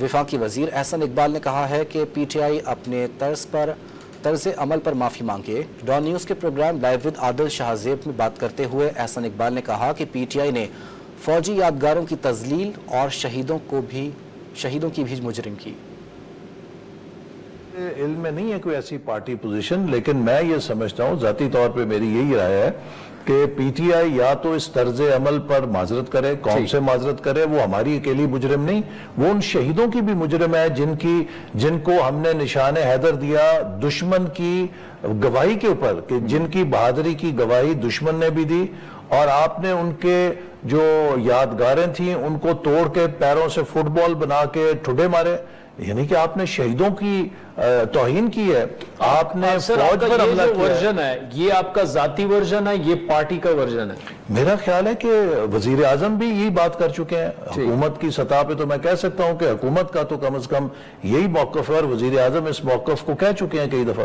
وفاقی وزیر احسن اقبال نے کہا ہے کہ پی ٹی آئی اپنے طرز عمل پر معافی مانگے۔ ڈان نیوز کے پروگرام لائیو ود عادل شاہ زیب میں بات کرتے ہوئے احسن اقبال نے کہا کہ پی ٹی آئی نے فوجی یادگاروں کی تذلیل اور شہیدوں کی بھی مجرم کی۔ علم میں نہیں ہے کوئی ایسی پارٹی پوزیشن، لیکن میں یہ سمجھتا ہوں، ذاتی طور پہ میری یہی رائے ہے کہ پی ٹی آئی یا تو اس طرز عمل پر معذرت کرے، قوم سے معذرت کرے، وہ ہماری اکیلی مجرم نہیں، وہ ان شہیدوں کی بھی مجرم ہے جن کو ہم نے نشان حیدر دیا دشمن کی گواہی کے اوپر، کہ جن کی بہادری کی گواہی دشمن نے بھی دی، اور آپ نے ان کے جو یادگاریں تھیں ان کو توڑ کے پیروں سے فٹ بال بنا کے ٹھڈے مارے، یعنی کہ آپ نے شہیدوں کی توہین کی ہے، آپ نے فوج پر حملہ کیا ہے۔ ورژن ہے یہ آپ کا ذاتی ورژن ہے، یہ پارٹی کا ورژن ہے؟ میرا خیال ہے کہ وزیر اعظم بھی یہی بات کر چکے ہیں، حکومت کی سطح پہ تو میں کہہ سکتا ہوں کہ حکومت کا تو کم از کم یہی موقف ہے، اور وزیر اعظم اس موقف کو کہہ چکے ہیں کئی دفعہ۔